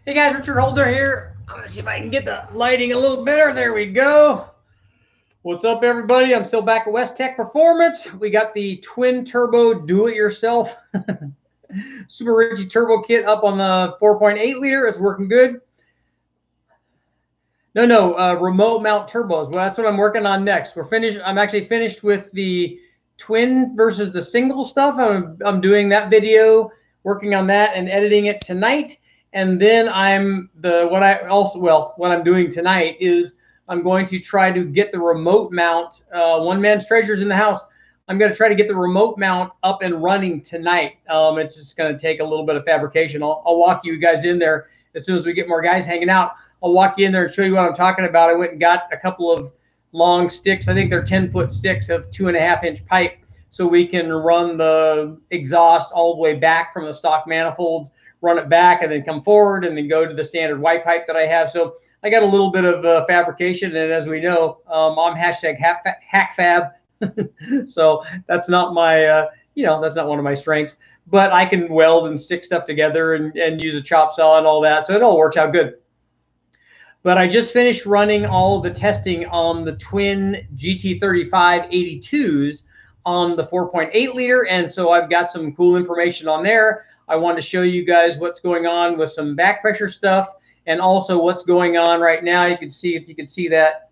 Hey guys, Richard Holder here. I'm gonna see if I can get the lighting a little better. There we go. What's up, everybody? I'm still back at West Tech Performance. We got the twin turbo do-it-yourself Super Richie turbo kit up on the 4.8 liter. It's working good. Remote mount turbos. Well, that's what I'm working on next. We're finished. I'm actually finished with the twin versus the single stuff. I'm doing that video, working on that and editing it tonight. And then what I'm doing tonight is I'm going to try to get the remote mount. One man's treasure's in the house. I'm going to try to get the remote mount up and running tonight. It's just going to take a little bit of fabrication. I'll walk you guys in there as soon as we get more guys hanging out. I'll walk you in there and show you what I'm talking about. I went and got a couple of long sticks. I think they're 10-foot sticks of 2.5-inch pipe, so we can run the exhaust all the way back from the stock manifolds, run it back, and then come forward, and then go to the standard white pipe that I have. So I got a little bit of fabrication, and as we know, I'm #hackfab. So that's not my, that's not one of my strengths. But I can weld and stick stuff together and use a chop saw and all that, so it all works out good. But I just finished running all of the testing on the twin GT35 82s on the 4.8 liter, and so I've got some cool information on there. I want to show you guys what's going on with some back pressure stuff, and also what's going on right now. You can see, if you can see that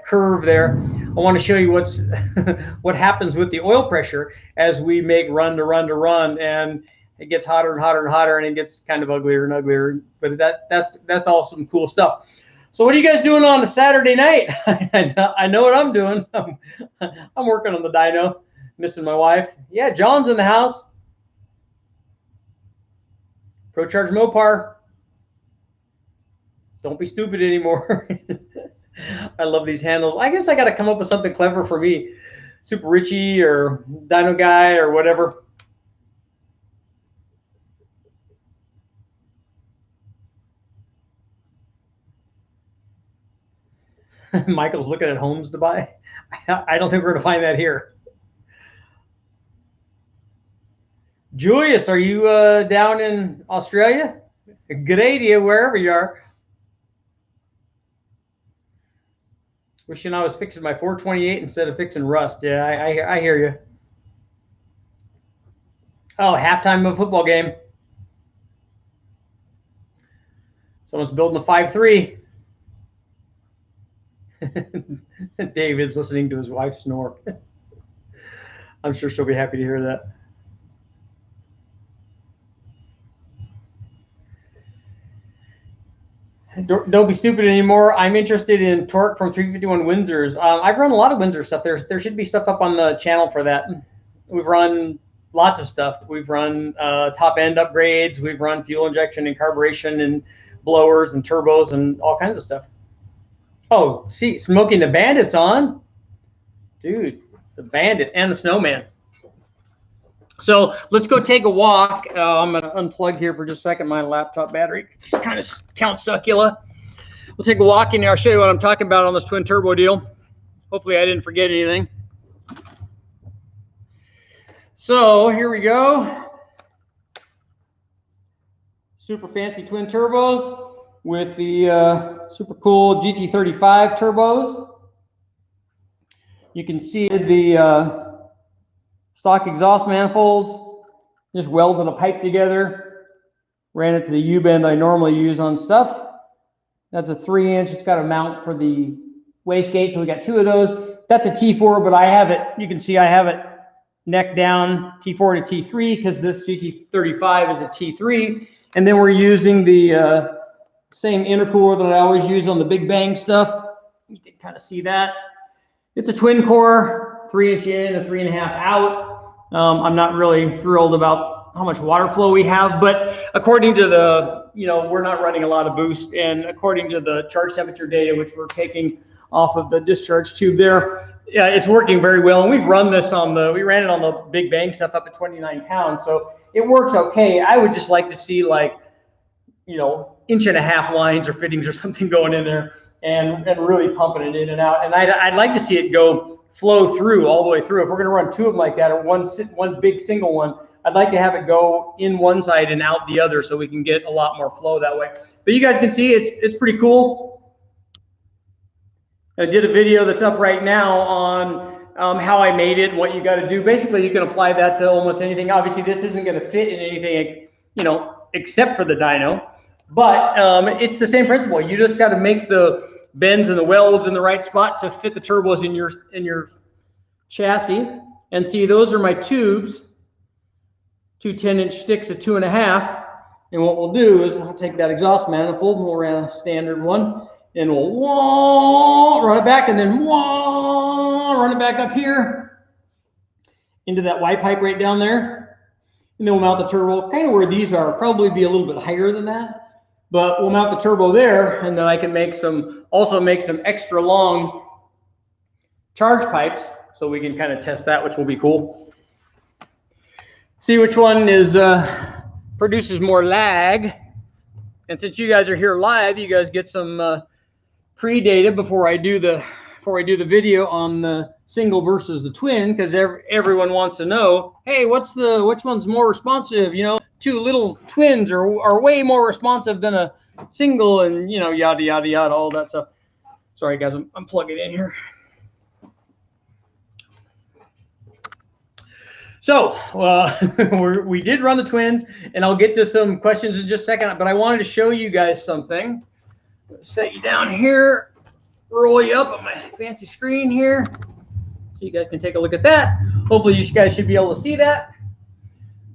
curve there. I want to show you what happens with the oil pressure as we make run to run to run, and it gets hotter and hotter and hotter, and it gets kind of uglier and uglier. But that's all some cool stuff. So what are you guys doing on a Saturday night? I know what I'm doing. I'm working on the dyno, missing my wife. Yeah, John's in the house. ProCharge Mopar. Don't be stupid anymore. I love these handles. I guess I got to come up with something clever for me. Super Richie or Dyno Guy or whatever. Michael's looking at homes to buy. I don't think we're going to find that here. Julius, are you down in Australia? Good day to you, wherever you are. Wishing I was fixing my 428 instead of fixing rust. Yeah, I hear you. Oh, halftime of a football game. Someone's building a 5.3. David's listening to his wife snore. I'm sure she'll be happy to hear that. Don't be stupid anymore. I'm interested in torque from 351 Windsors. I've run a lot of Windsor stuff. There should be stuff up on the channel for that. We've run lots of stuff. We've run top end upgrades. We've run fuel injection and carburation and blowers and turbos and all kinds of stuff. Oh, see, Smoking the Bandit's on. Dude, the Bandit and the Snowman. So let's go take a walk. I'm going to unplug here for just a second. My laptop battery is kind of Count Succula. We'll take a walk in there. I'll show you what I'm talking about on this twin turbo deal. Hopefully I didn't forget anything. So here we go. Super fancy twin turbos with the super cool GT35 turbos. You can see the stock exhaust manifolds. Just welded a pipe together, ran it to the U-bend I normally use on stuff. That's a 3-inch. It's got a mount for the wastegate, so we got 2 of those. That's a T4, but I have it, you can see I have it neck down T4 to T3 because this GT35 is a T3. And then we're using the same intercooler that I always use on the Big Bang stuff. You can kind of see that. It's a twin core, 3-inch in and 3.5 out. I'm not really thrilled about how much water flow we have, but according to the, we're not running a lot of boost, and according to the charge temperature data, which we're taking off of the discharge tube there, it's working very well. And we've run this we ran it on the Big Bang stuff up at 29 pounds, so it works okay. I would just like to see 1.5-inch lines or fittings or something going in there and really pumping it in and out. And I'd like to see it flow through all the way through. If we're going to run 2 of them like that, or one big single one, I'd like to have it go in one side and out the other so we can get a lot more flow that way. But you guys can see it's pretty cool. I did a video that's up right now on how I made it and what you got to do. Basically, you can apply that to almost anything. Obviously, this isn't going to fit in anything, you know, except for the dyno. But it's the same principle. You just got to make the bends and the welds in the right spot to fit the turbos in your chassis. And see, those are my tubes, two 10-inch sticks of 2.5. And what we'll do is I'll take that exhaust manifold, and we'll run a standard one, and we'll run it back, and then run it back up here into that Y pipe right down there. And then we'll mount the turbo kind of where these are, probably be a little bit higher than that. But we'll mount the turbo there, and then I can also make some extra long charge pipes so we can kind of test that, which will be cool. See which one produces more lag. And since you guys are here live, you guys get some pre-data before I do the video on the single versus the twin, because everyone wants to know, hey, which one's more responsive? You know, two little twins are way more responsive than a single, and you know, yada yada yada, all that stuff. Sorry guys, I'm plugging in here. So we did run the twins, and I'll get to some questions in just a second, but I wanted to show you guys something. Set you down here, roll you up on my fancy screen here so you guys can take a look at that. Hopefully you guys should be able to see that.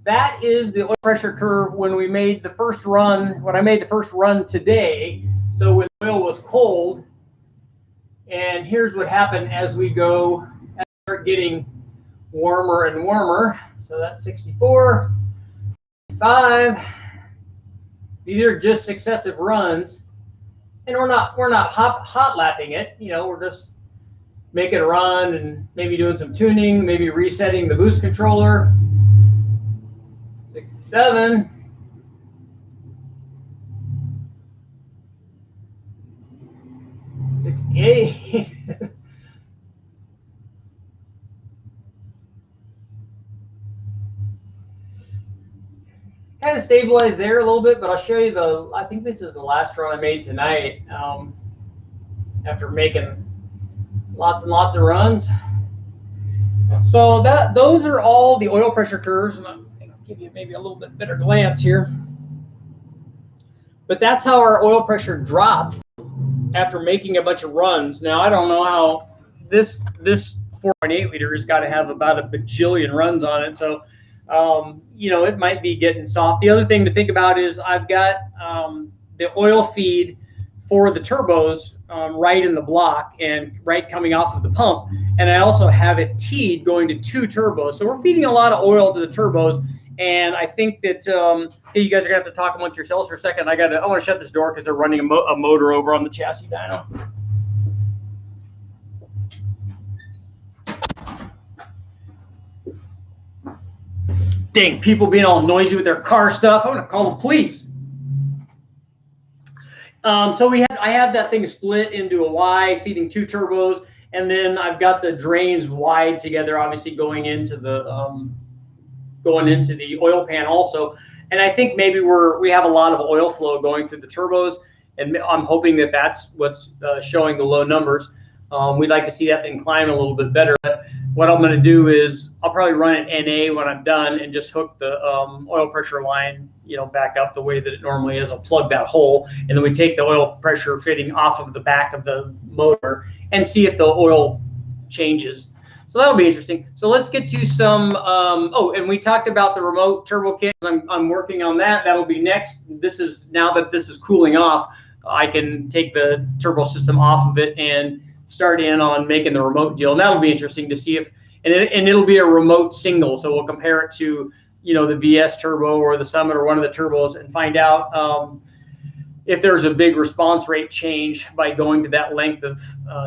That is the oil pressure curve when we made the first run, when I made the first run today. So when the oil was cold, and here's what happened as we start getting warmer and warmer. So that's 64, 5. These are just successive runs, and we're not hot lapping it. You know, we're just making a run and maybe doing some tuning, maybe resetting the boost controller. 67. 68. Kind of stabilized there a little bit, but I'll show you I think this is the last run I made tonight after making lots and lots of runs. So those are all the oil pressure curves, and I'll give you maybe a little bit better glance here. But that's how our oil pressure dropped after making a bunch of runs. Now, I don't know how this 4.8 liter has got to have about a bajillion runs on it. So, you know, it might be getting soft. The other thing to think about is I've got the oil feed for the turbos right in the block and right coming off of the pump. And I also have it teed going to 2 turbos. So we're feeding a lot of oil to the turbos. And I think that hey, you guys are gonna have to talk amongst yourselves for a second. I want to shut this door because they're running a motor over on the chassis dyno. Dang, people being all noisy with their car stuff. I'm gonna call the police. So I have that thing split into a Y, feeding 2 turbos, and then I've got the drains wide together, obviously going into the oil pan also. And I think maybe we have a lot of oil flow going through the turbos, and I'm hoping that that's what's showing the low numbers. We'd like to see that thing climb a little bit better. But what I'm going to do is I'll probably run it NA when I'm done and just hook the oil pressure line, you know, back up the way that it normally is. I'll plug that hole, and then we take the oil pressure fitting off of the back of the motor and see if the oil changes. So that'll be interesting. So let's get to some, oh, and we talked about the remote turbo kit. I'm working on that. That'll be next. Now that this is cooling off, I can take the turbo system off of it and start in on making the remote deal. And that'll be interesting to see if, and it'll be a remote single. So we'll compare it to, you know, the VS turbo or the Summit or one of the turbos and find out if there's a big response rate change by going to that length of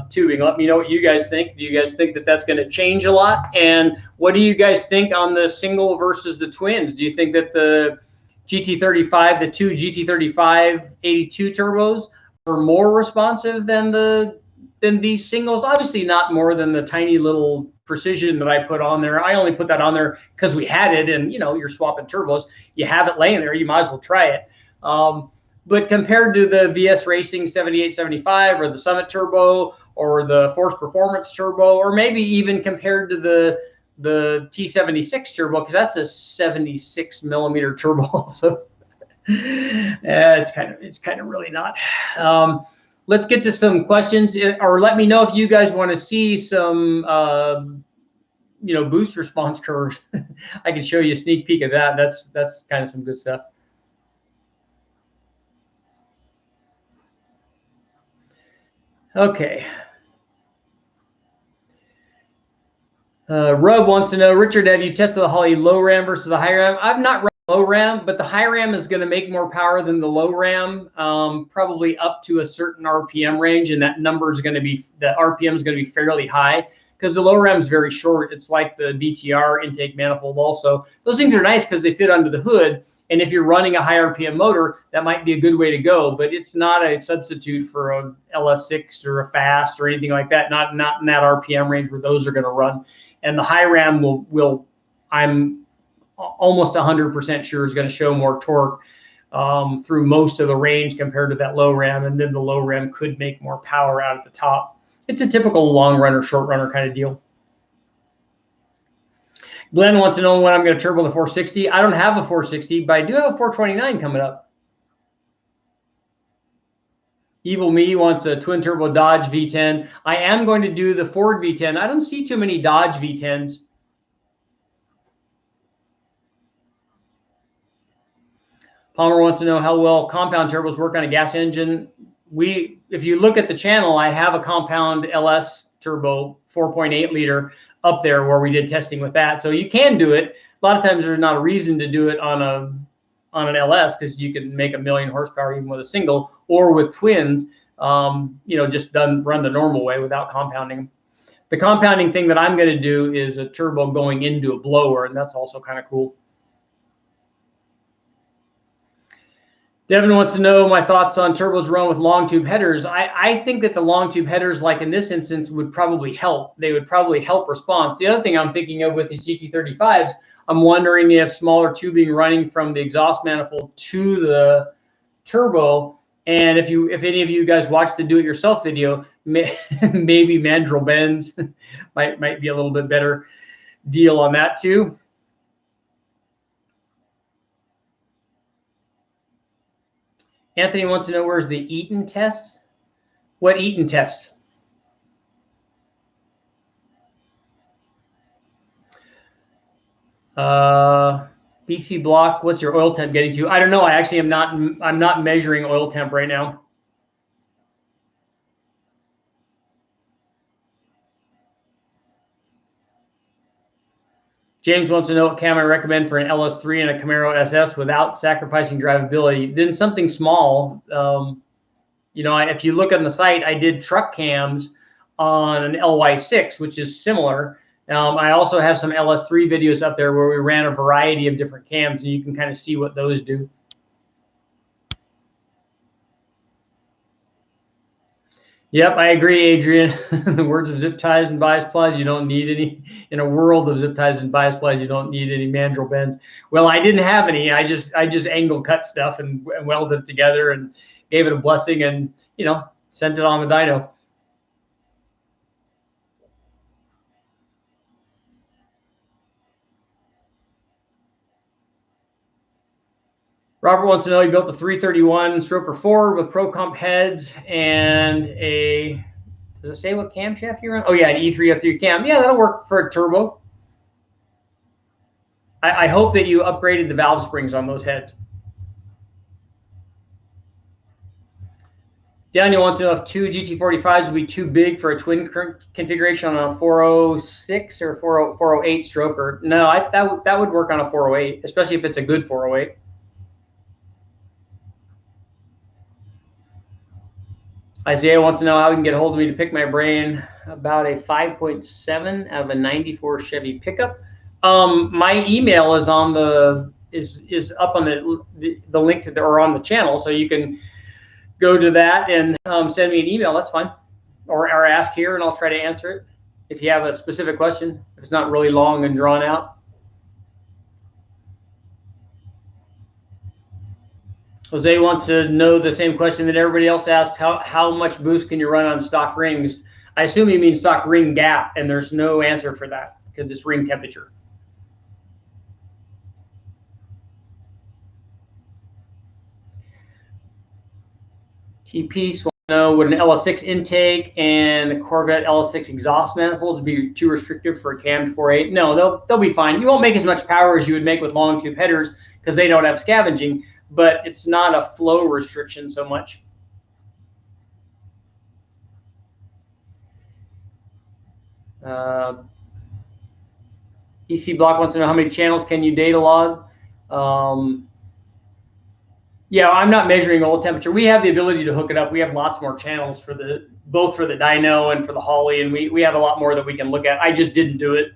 tubing. Let me know what you guys think. Do you guys think that that's going to change a lot? And what do you guys think on the single versus the twins? Do you think that the GT35, the 2 GT35 82 turbos are more responsive than the than these singles. Obviously not more than the tiny little precision that I put on there. I only put that on there because we had it, and you know, you're swapping turbos, you have it laying there, you might as well try it. But compared to the VS Racing 7875 or the Summit Turbo or the Force Performance Turbo, or maybe even compared to the T76 Turbo, because that's a 76 millimeter turbo. So it's kind of really not. Let's get to some questions, or let me know if you guys want to see some you know, boost response curves. I can show you a sneak peek of that. That's kind of some good stuff. Okay. Rub wants to know, Richard, have you tested the Holley low ram versus the high ram? I've not run low ram, but the high ram is going to make more power than the low ram, probably up to a certain RPM range, and that number is going to be, the RPM is going to be fairly high, because the low ram is very short. It's like the BTR intake manifold also. Those things are nice because they fit under the hood, and if you're running a high RPM motor, that might be a good way to go, but it's not a substitute for a LS6 or a fast or anything like that, not in that RPM range where those are going to run. And the high ram will I'm almost 100% sure is going to show more torque through most of the range compared to that low ram, and then the low ram could make more power out at the top. It's a typical long runner, short runner kind of deal. Glenn wants to know when I'm going to turbo the 460. I don't have a 460, but I do have a 429 coming up. Evil Me wants a twin turbo Dodge V10. I am going to do the Ford V10. I don't see too many Dodge V10s. Palmer wants to know how well compound turbos work on a gas engine. If you look at the channel, I have a compound LS turbo 4.8 liter up there where we did testing with that. So you can do it. A lot of times there's not a reason to do it on an LS, because you can make 1,000,000 horsepower even with a single, or with twins, you know, just run the normal way without compounding them. The compounding thing that I'm going to do is a turbo going into a blower, and that's also kind of cool. Devin wants to know my thoughts on turbos run with long tube headers. I think that the long tube headers, like in this instance, would probably help. They would probably help response. The other thing I'm thinking of with these GT35s, I'm wondering if smaller tubing running from the exhaust manifold to the turbo, and if any of you guys watch the do-it-yourself video, maybe mandrel bends might be a little bit better deal on that too. Anthony wants to know, where's the Eaton test? What Eaton test? BC block, what's your oil temp getting to? I don't know. I actually I'm not measuring oil temp right now. James wants to know what cam I recommend for an LS3 and a Camaro SS without sacrificing drivability. Then something small. You know, if you look on the site, I did truck cams on an LY6, which is similar. I also have some LS3 videos up there where we ran a variety of different cams, and you can kind of see what those do. Yep, I agree, Adrian. In the words of zip ties and bias plies, you don't need any. In a world of zip ties and bias plies, you don't need any mandrel bends. Well, I didn't have any. I just angle cut stuff and welded it together and gave it a blessing, and you know, sent it on the dyno. Robert wants to know, he built a 331 stroker Ford with Pro Comp heads and a, does it say what camshaft you run? Oh yeah, an E303 cam. Yeah, that'll work for a turbo. I hope that you upgraded the valve springs on those heads. Daniel wants to know if two GT45s would be too big for a twin configuration on a 406 or 408 stroker. No, that would work on a 408, especially if it's a good 408. Isaiah wants to know how he can get a hold of me to pick my brain about a 5.7 of a 94 Chevy pickup. My email is on the is up on the link to or on the channel, so you can go to that and send me an email. That's fine. or ask here, and I'll try to answer it if you have a specific question, if it's not really long and drawn out. Jose wants to know the same question that everybody else asked. How much boost can you run on stock rings? I assume you mean stock ring gap, and there's no answer for that because it's ring temperature. TP want to know, would an LS6 intake and a Corvette LS6 exhaust manifolds be too restrictive for a cammed 4.8? No, they'll be fine. You won't make as much power as you would make with long tube headers because they don't have scavenging, but it's not a flow restriction so much. EC Block wants to know how many channels can you data log. Yeah, I'm not measuring oil temperature. We have the ability to hook it up. We have lots more channels for both for the dyno and for the Holly, and we have a lot more that we can look at. I just didn't do it.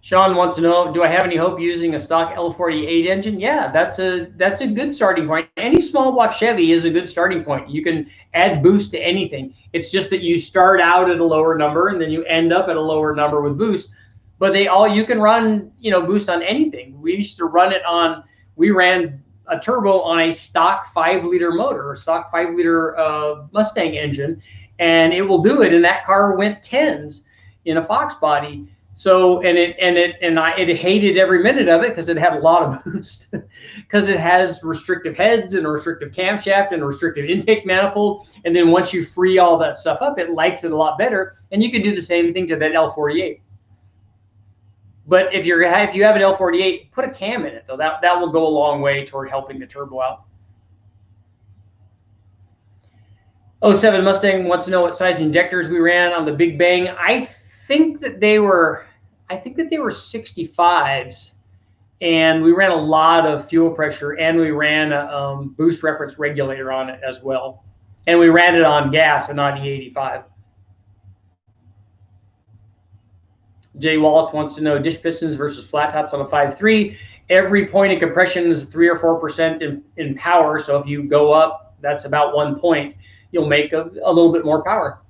Sean wants to know, do I have any hope using a stock L48 engine? Yeah, that's a good starting point. Any small block Chevy is a good starting point. You can add boost to anything. It's just that you start out at a lower number and then you end up at a lower number with boost. But you can run, boost on anything. We used to run it on, we ran a turbo on a stock 5-liter motor, a stock 5-liter Mustang engine, and it will do it. And that car went 10s in a Fox body. So, it hated every minute of it because it had a lot of boost because it has restrictive heads and a restrictive camshaft and a restrictive intake manifold. And then once you free all that stuff up, it likes it a lot better. And you can do the same thing to that L48. But if you have an L48, put a cam in it though. That will go a long way toward helping the turbo out. 07 Mustang wants to know what size injectors we ran on the Big Bang. I think that they were 65s, and we ran a lot of fuel pressure, and we ran a boost reference regulator on it as well, and we ran it on gas and not E85. Jay Wallace wants to know dish pistons versus flat tops on a 5.3. Every point of compression is 3 or 4% in power, so if you go up, that's about 1 point. You'll make a little bit more power.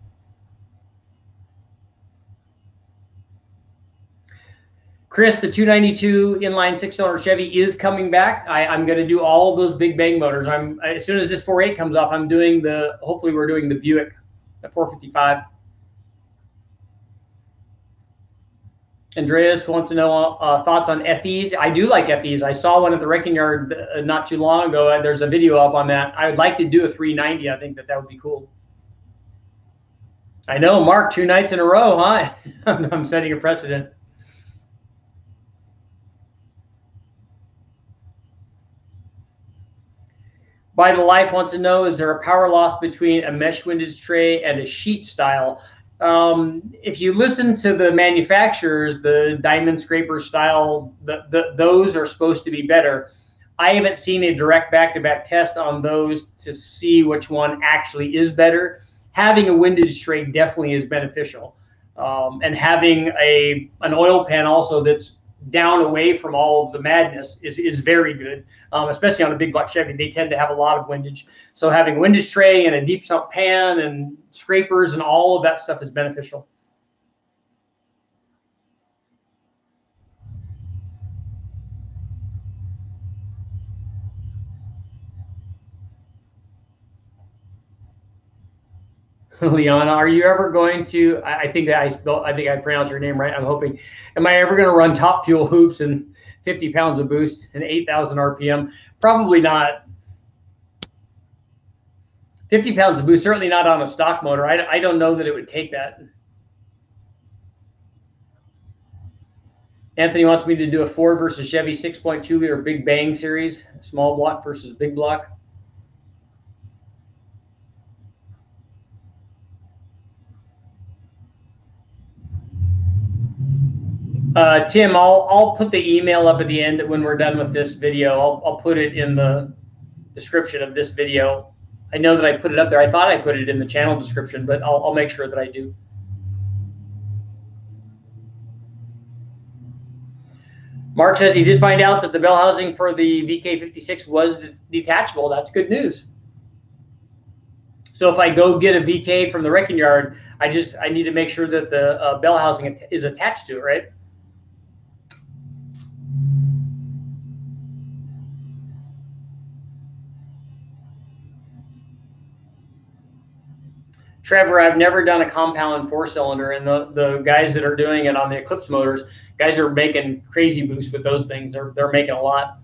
Chris, the 292 inline 6-cylinder Chevy is coming back. I'm going to do all of those Big Bang motors. As soon as this 4.8 comes off, I'm doing hopefully we're doing the Buick, the 455. Andreas wants to know thoughts on FEs. I do like FEs. I saw one at the wrecking yard not too long ago. There's a video up on that. I would like to do a 390. I think that would be cool. I know, Mark, 2 nights in a row, huh? I'm setting a precedent. By the Life wants to know, is there a power loss between a mesh windage tray and a sheet style? If you listen to the manufacturers, the diamond scraper style, those are supposed to be better. I haven't seen a direct back-to-back test on those to see which one actually is better. Having a windage tray definitely is beneficial. And having an oil pan also that's down away from all of the madness is very good, especially on a big block Chevy. They tend to have a lot of windage. So having a windage tray and a deep sump pan and scrapers and all of that stuff is beneficial. Liana, are you ever going to, I think I pronounced your name right, I'm hoping, am I ever going to run top fuel hoops and 50 pounds of boost and 8,000 RPM? Probably not. 50 pounds of boost, certainly not on a stock motor. I don't know that it would take that. Anthony wants me to do a Ford versus Chevy 6.2 liter Big Bang series, small block versus big block. Tim, I'll put the email up at the end when we're done with this video. I'll put it in the description of this video. I know that I put it up there. I thought I put it in the channel description, but I'll make sure that I do. Mark says he did find out that the bell housing for the VK56 was detachable. That's good news. So if I go get a VK from the wrecking yard, I need to make sure that the bell housing is attached to it, right? Trevor, I've never done a compound 4-cylinder, and the guys that are doing it on the Eclipse motors, guys are making crazy boosts with those things. They're making a lot.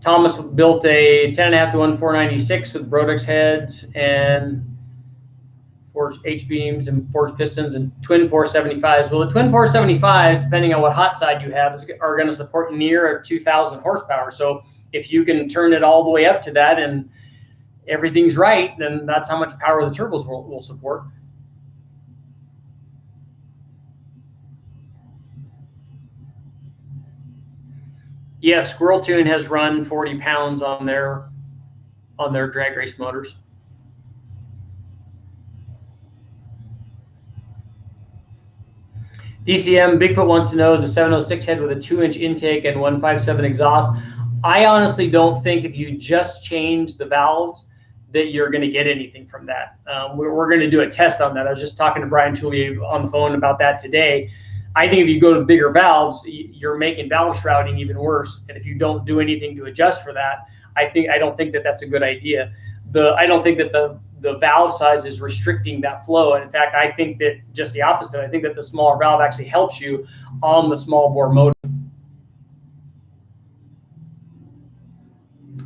Thomas built a 10.5 to 1 496 with Brodix heads and forged H-beams and forged pistons and twin 475s. Well, the twin 475s, depending on what hot side you have, are going to support near 2,000 horsepower. So if you can turn it all the way up to that and everything's right, then that's how much power the turbos will support. Yeah, Squirrel Tune has run 40 pounds on their drag race motors. DCM Bigfoot wants to know, is a 706 head with a 2-inch intake and 157 exhaust. I honestly don't think if you just change the valves that you're going to get anything from that. We're going to do a test on that. I was just talking to Brian Tooley on the phone about that today. I think if you go to bigger valves, you're making valve shrouding even worse. And if you don't do anything to adjust for that, I don't think that that's a good idea. I don't think that the valve size is restricting that flow. And in fact, I think that just the opposite. I think that the smaller valve actually helps you on the small bore motor.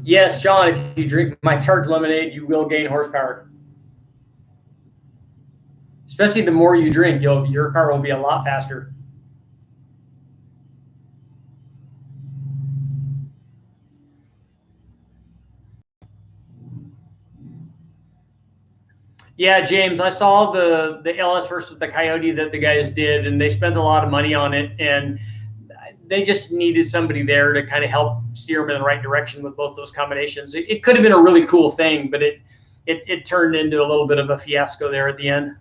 Yes, John, if you drink my charged lemonade, you will gain horsepower. Especially the more you drink, your car will be a lot faster. Yeah, James, I saw the LS versus the Coyote that the guys did, and they spent a lot of money on it, and they just needed somebody there to kind of help steer them in the right direction with both those combinations. It could have been a really cool thing, but it turned into a little bit of a fiasco there at the end.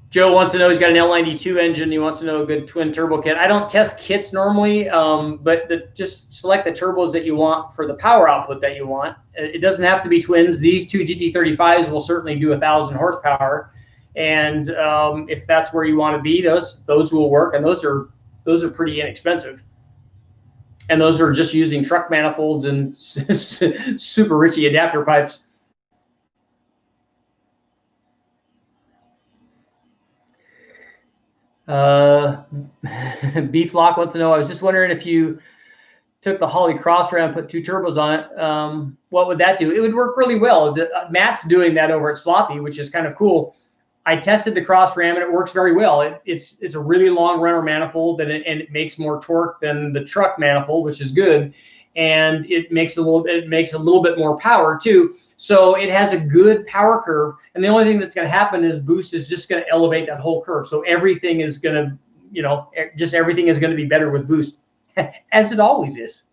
Joe wants to know, he's got an L92 engine. He wants to know a good twin turbo kit. I don't test kits normally, but just select the turbos that you want for the power output that you want. It doesn't have to be twins. These two GT35s will certainly do 1,000 horsepower. And if that's where you want to be, those will work. And those are pretty inexpensive. And those are just using truck manifolds and super Ritchie adapter pipes. Beef Lock wants to know, I was just wondering if you took the Holley cross ram, put 2 turbos on it, what would that do? It would work really well. Matt's doing that over at Sloppy, which is kind of cool. I tested the cross ram and it works very well. It's a really long runner manifold, and it makes more torque than the truck manifold, which is good. And it makes a little bit more power too. So it has a good power curve. And the only thing that's going to happen is boost is just going to elevate that whole curve. So everything is going to, just everything is going to be better with boost, as it always is.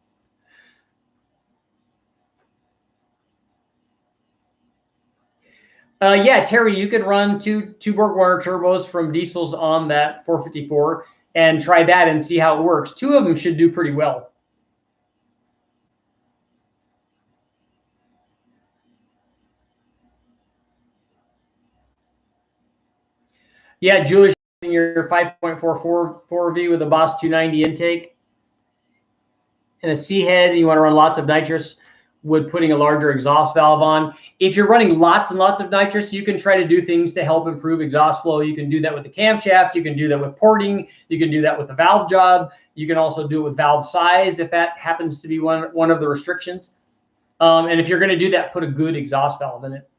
Yeah, Terry, you could run two BorgWarner turbos from diesels on that 454 and try that and see how it works. 2 of them should do pretty well. Yeah, Julie, your 5.44 V with a Boss 290 intake and a C head. You want to run lots of nitrous with putting a larger exhaust valve on. If you're running lots and lots of nitrous, you can try to do things to help improve exhaust flow. You can do that with the camshaft. You can do that with porting. You can do that with the valve job. You can also do it with valve size if that happens to be one of the restrictions. And if you're going to do that, put a good exhaust valve in it.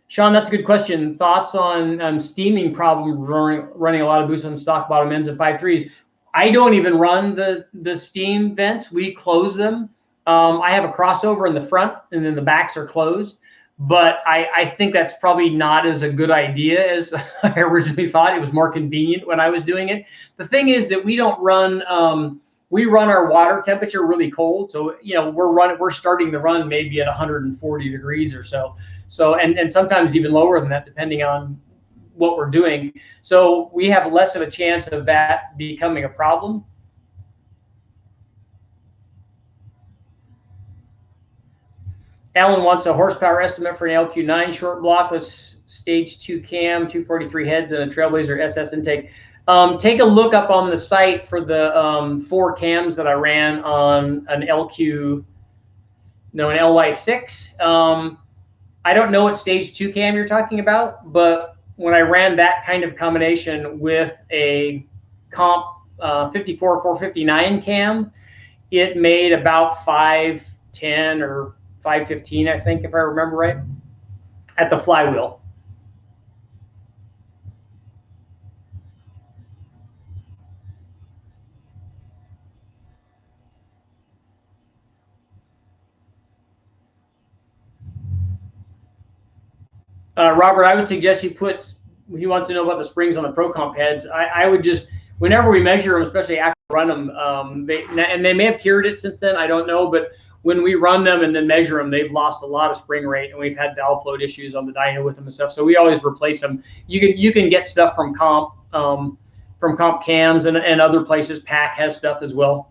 Sean, that's a good question. Thoughts on steaming problem running a lot of boost on stock bottom ends and 5.3s? I don't even run the steam vents. We close them. I have a crossover in the front, and then the backs are closed. but I think that's probably not as a good idea as I originally thought. It was more convenient when I was doing it. The thing is that we don't run, we run our water temperature really cold. So, you know, we're starting the run maybe at 140 degrees or so. So, and sometimes even lower than that, depending on what we're doing. So we have less of a chance of that becoming a problem. Alan wants a horsepower estimate for an LQ9 short block with stage 2 cam, 243 heads, and a Trailblazer SS intake. Take a look up on the site for the 4 cams that I ran on an LQ, no, an LY6. I don't know what stage 2 cam you're talking about, but when I ran that kind of combination with a comp 54 459 cam, it made about 510 or 515, I think, if I remember right, at the flywheel. Robert, I would suggest he wants to know about the springs on the Pro Comp heads. I would just, whenever we measure them, especially after we run them, and they may have cured it since then, I don't know, but when we run them and then measure them, they've lost a lot of spring rate, and we've had valve float issues on the dyno with them and stuff. So we always replace them. You can get stuff from comp cams and other places. Pack has stuff as well.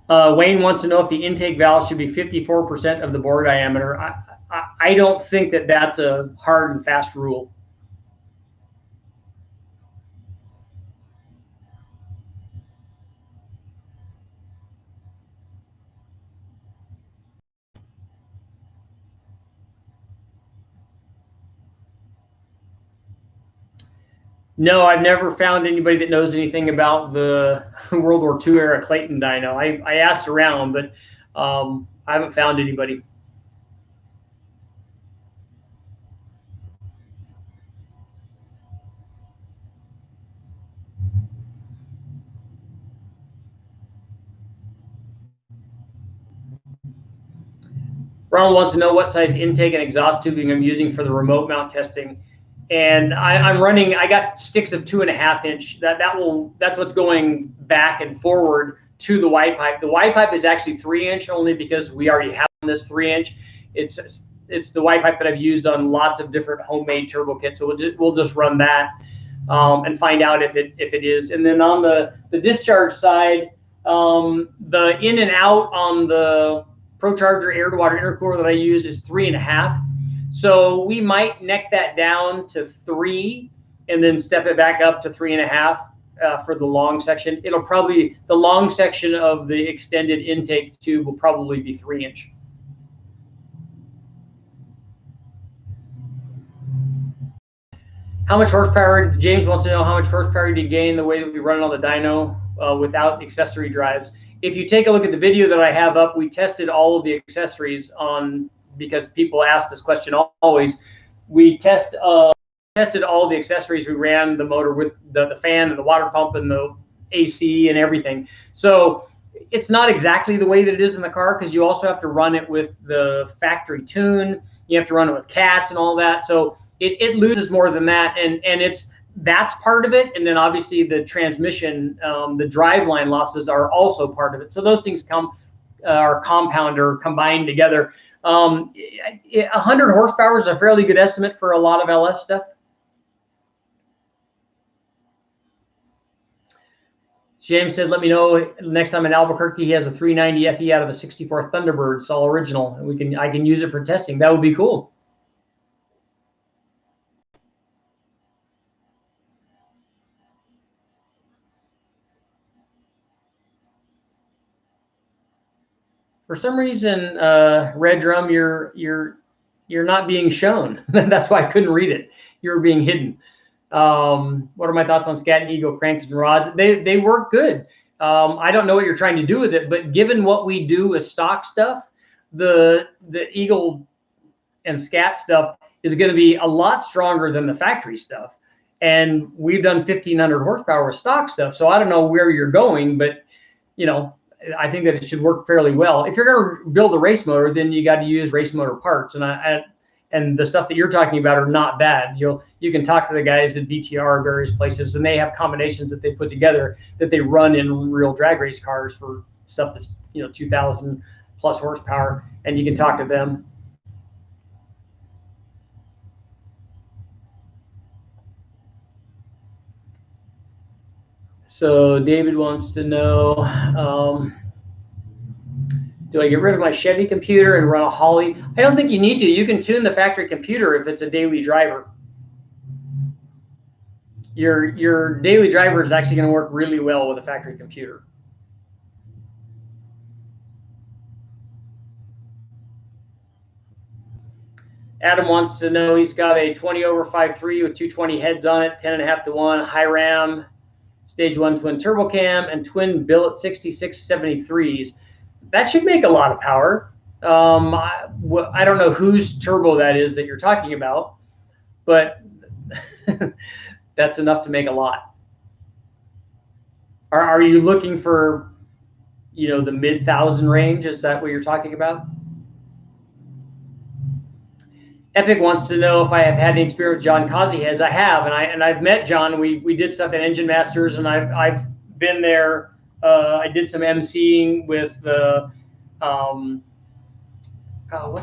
Wayne wants to know if the intake valve should be 54% of the bore diameter. I don't think that that's a hard and fast rule. No, I've never found anybody that knows anything about the World War II era Clayton dyno. I asked around, but I haven't found anybody. Ronald wants to know what size intake and exhaust tubing I'm using for the remote mount testing. And I'm running, I got sticks of 2.5 inch. That's what's going back and forward to the Y pipe. The Y pipe is actually 3 inch only because we already have this 3 inch. It's the Y pipe that I've used on lots of different homemade turbo kits. So we'll just run that and find out if it is. And then on the discharge side, the in and out on the ProCharger air to water intercooler that I use is 3.5. So we might neck that down to 3 and then step it back up to 3.5 for the long section. It'll probably, the long section of the extended intake tube will probably be 3 inch. How much horsepower, James wants to know how much horsepower do you gain the way that we run it on the dyno without accessory drives. If you take a look at the video that I have up, we tested all of the accessories on, because people ask this question always. We tested all the accessories. We ran the motor with the fan and the water pump and the AC and everything. So it's not exactly the way that it is in the car, because you also have to run it with the factory tune. You have to run it with cats and all that. So it loses more than that, and that's part of it. And then obviously the transmission, the driveline losses are also part of it. So those things are compound or combined together. 100 horsepower is a fairly good estimate for a lot of LS stuff. James said, let me know next time in Albuquerque he has a 390 FE out of a 64 Thunderbird. It's all original, and I can use it for testing. That would be cool. For some reason, Red Drum, you're not being shown. That's why I couldn't read it. You're being hidden. What are my thoughts on Scat and Eagle cranks and rods? They work good. I don't know what you're trying to do with it, but given what we do with stock stuff, the Eagle and Scat stuff is going to be a lot stronger than the factory stuff. And we've done 1,500 horsepower with stock stuff. So I don't know where you're going, but you know, I think that it should work fairly well. If you're going to build a race motor, then you got to use race motor parts, and the stuff that you're talking about are not bad. You can talk to the guys at VTR or various places, and they have combinations that they put together that they run in real drag race cars for stuff that's 2,000 plus horsepower, and you can talk to them. So David wants to know, do I get rid of my Chevy computer and run a Holly? I don't think you need to. You can tune the factory computer if it's a daily driver. Your daily driver is actually going to work really well with a factory computer. Adam wants to know, he's got a 20 over 5.3 with 220 heads on it, 10.5 to 1, high RAM, stage 1 twin turbo cam, and twin billet 6673s. That should make a lot of power. I don't know whose turbo that is that you're talking about, but that's enough to make a lot. Are you looking for, the mid-thousand range? Is that what you're talking about? Epic wants to know if I have had any experience with John Causey heads. I have, and I've met John. We did stuff at Engine Masters, and I've been there. I did some emceeing with what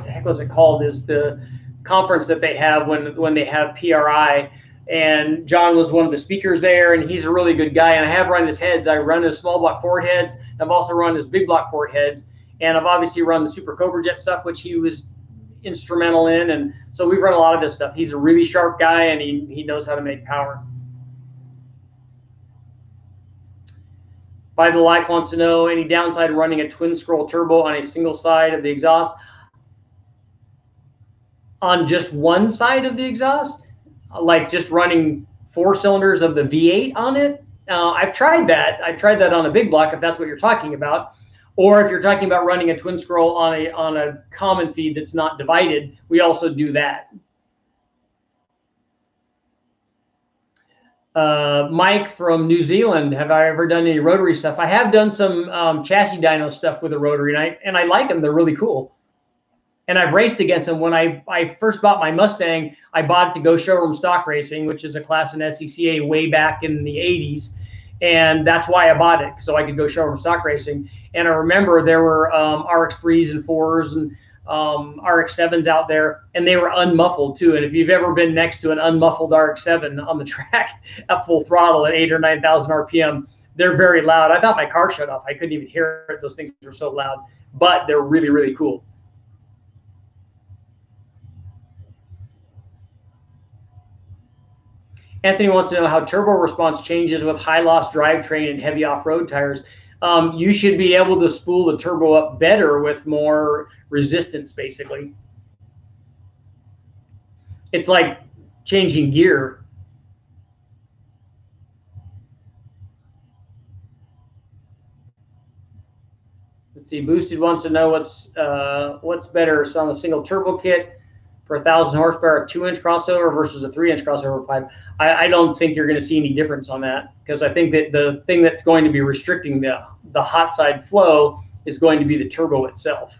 the heck was it called? Is the conference that they have when they have PRI. And John was one of the speakers there, and he's a really good guy. And I have run his heads. I run his small block Ford heads. I've also run his big block Ford heads, and I've obviously run the Super Cobra Jet stuff, which he was instrumental in. And so we've run a lot of this stuff. He's a really sharp guy, and he knows how to make power. By the Life wants to know any downside running a twin scroll turbo on a single side of the exhaust. On just one side of the exhaust, like just running 4 cylinders of the V8 on it. I've tried that. I've tried that on a big block, if that's what you're talking about. Or if you're talking about running a twin scroll on a common feed that's not divided, we also do that. Mike from New Zealand, have I ever done any rotary stuff? I have done some chassis dyno stuff with a rotary, and I like them. They're really cool. And I've raced against them. When I first bought my Mustang, I bought it to go showroom stock racing, which is a class in SCCA way back in the 80s. And that's why I bought it, so I could go showroom stock racing. And I remember there were RX3s and 4s and RX7s out there, and they were unmuffled too. And if you've ever been next to an unmuffled RX7 on the track at full throttle at 8,000 or 9,000 RPM, they're very loud. I thought my car shut off. I couldn't even hear it. Those things were so loud, but they're really, really cool. Anthony wants to know how turbo response changes with high loss drivetrain and heavy off-road tires. You should be able to spool the turbo up better with more resistance, basically. It's like changing gear. Let's see, Boosted wants to know what's better on a single turbo kit for 1,000 horsepower, a 2-inch crossover versus a 3-inch crossover pipe. I don't think you're going to see any difference on that, because I think that the thing that's going to be restricting the hot side flow is going to be the turbo itself.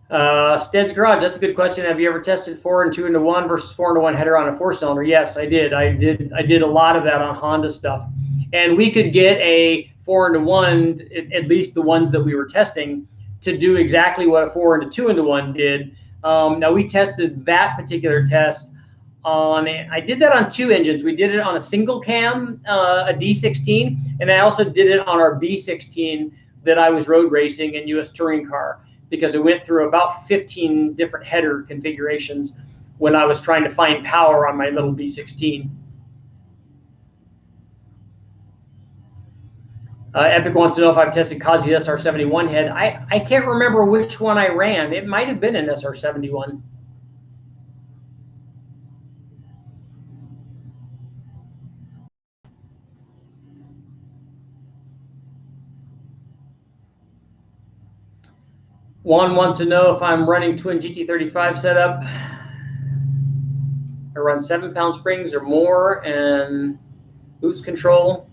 Stead's Garage, that's a good question. Have you ever tested 4 and 2 into 1 versus 4 into 1 header on a 4-cylinder? Yes, I did. I did a lot of that on Honda stuff, and we could get a 4 into 1, at least the ones that we were testing, to do exactly what a 4 into 2 into 1 did. Now we tested that particular test on, I did that on 2 engines. We did it on a single cam, a D16, and I also did it on our B16 that I was road racing in US Touring Car, because it went through about 15 different header configurations when I was trying to find power on my little B16. Epic wants to know if I've tested Kazi's SR71 head. I can't remember which one I ran. It might have been an SR71. Juan wants to know if I'm running twin GT35 setup. I run 7-pound springs or more and boost control.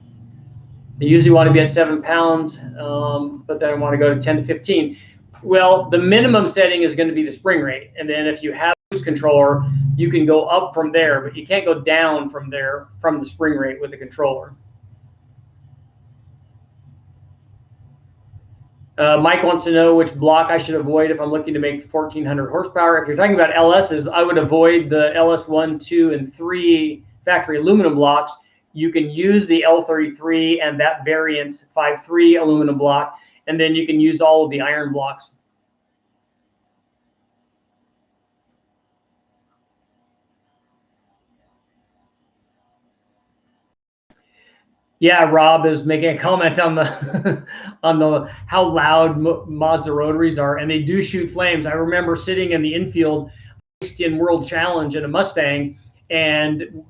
They usually want to be at 7 pounds, but then I want to go to 10 to 15. Well, the minimum setting is going to be the spring rate. And then if you have a boost controller, you can go up from there, but you can't go down from there from the spring rate with the controller. Mike wants to know which block I should avoid if I'm looking to make 1400 horsepower. If you're talking about LSs, I would avoid the LS1, 2, and 3 factory aluminum blocks. You can use the L33 and that variant 5.3 aluminum block, and then you can use all of the iron blocks. Yeah, Rob is making a comment on the on the how loud Mazda rotaries are, and they do shoot flames. I remember sitting in the infield in World Challenge in a Mustang, and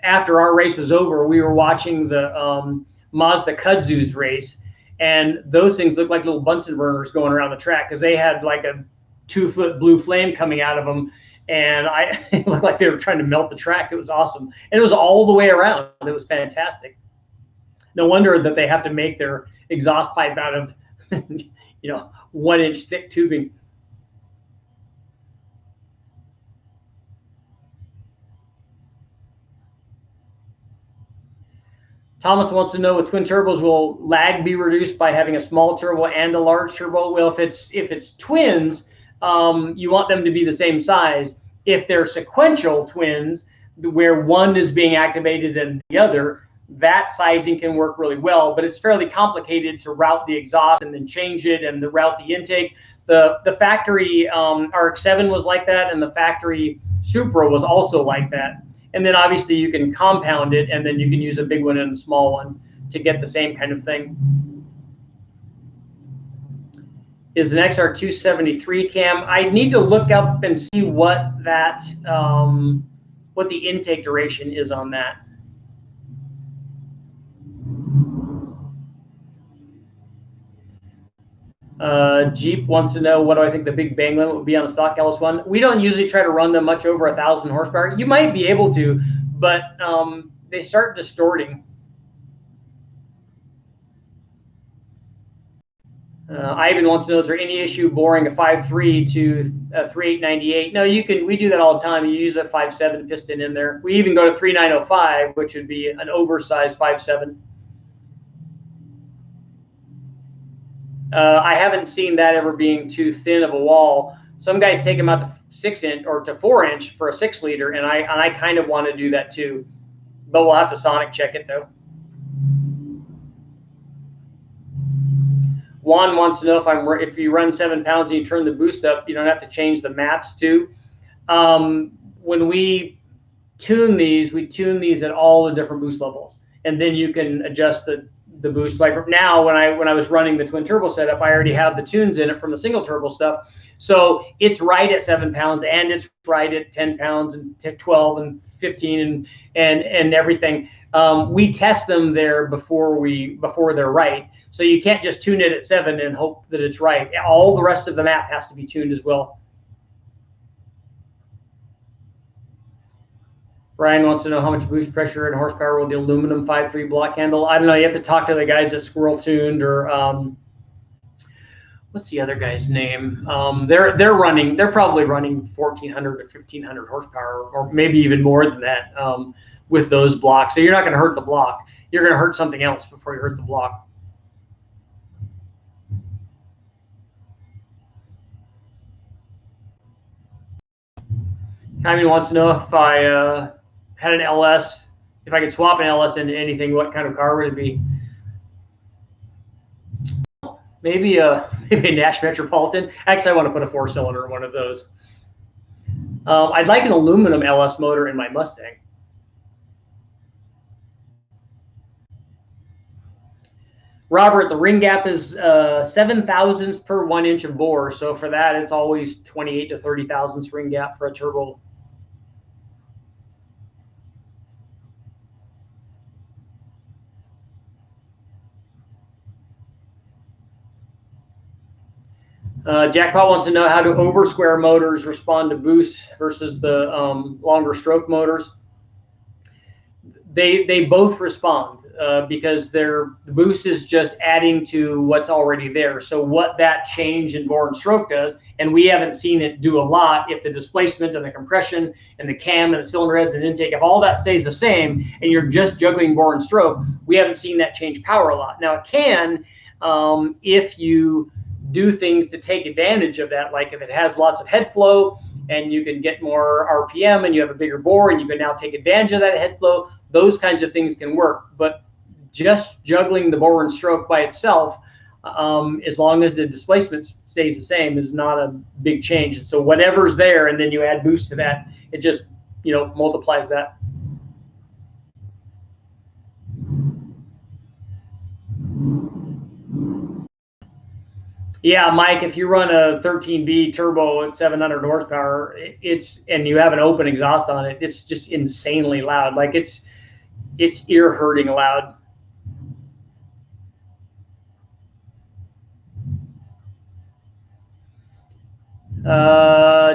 after our race was over, we were watching the Mazda Kudzus race, and those things looked like little Bunsen burners going around the track because they had like a 2-foot blue flame coming out of them, and it looked like they were trying to melt the track. It was awesome, and it was all the way around. It was fantastic. No wonder that they have to make their exhaust pipe out of 1-inch thick tubing. Thomas wants to know, with twin turbos, will lag be reduced by having a small turbo and a large turbo? Well, if it's twins, you want them to be the same size. If they're sequential twins, where one is being activated and the other, that sizing can work really well, but it's fairly complicated to route the exhaust and then change it and route the intake. The factory RX-7 was like that, and the factory Supra was also like that. And then obviously you can compound it, and then you can use a big one and a small one to get the same kind of thing. Is an XR273 cam? I need to look up and see what that what the intake duration is on that. Jeep wants to know, what do I think the big bang limit would be on a stock LS1? We don't usually try to run them much over 1,000 horsepower. You might be able to, but they start distorting. Ivan wants to know, is there any issue boring a 5.3 to a 3.898? No, you can. We do that all the time. You use a 5.7 piston in there. We even go to 3.905, which would be an oversized 5.7. I haven't seen that ever being too thin of a wall. Some guys take them out to 6-inch or to 4-inch for a 6-liter, and I kind of want to do that too, but we'll have to sonic check it though. Juan wants to know, if you run 7 pounds and you turn the boost up, you don't have to change the maps too. When we tune these, we tune these at all the different boost levels, and then you can adjust the boost. Like now, when I was running the twin turbo setup, I already have the tunes in it from the single turbo stuff, so it's right at 7 pounds, and it's right at 10 pounds and 12 and 15 and everything. We test them there before they're right, so you can't just tune it at 7 and hope that it's right. All the rest of the map has to be tuned as well. Brian wants to know, how much boost pressure and horsepower will the aluminum 5.3 block handle? I don't know. You have to talk to the guys at Squirrel Tuned, or what's the other guy's name? They're probably running 1,400 to 1,500 horsepower, or maybe even more than that, with those blocks. So you're not going to hurt the block. You're going to hurt something else before you hurt the block. Kyman wants to know, if I had an LS, if I could swap an LS into anything, what kind of car would it be? Maybe a Nash Metropolitan. Actually, I want to put a 4-cylinder in one of those. I'd like an aluminum LS motor in my Mustang. Robert, the ring gap is 7 thousandths per 1 inch of bore. So for that, it's always 28 to 30 thousandths ring gap for a turbo. Jackpot wants to know how do over square motors respond to boost versus the longer stroke motors. They both respond. because the boost is just adding to what's already there. So what that change in bore and stroke does, and we haven't seen it do a lot, if the displacement and the compression and the cam and the cylinder heads and intake, if all that stays the same and you're just juggling bore and stroke, we haven't seen that change power a lot. Now it can, if you do things to take advantage of that, like if it has lots of head flow and you can get more RPM and you have a bigger bore and you can now take advantage of that head flow, those kinds of things can work. But just juggling the bore and stroke by itself, as long as the displacement stays the same, is not a big change. And so whatever's there, and then you add boost to that, it just, multiplies that. Yeah, Mike, if you run a 13B turbo at 700 horsepower, and you have an open exhaust on it, it's just insanely loud. Like it's ear hurting loud.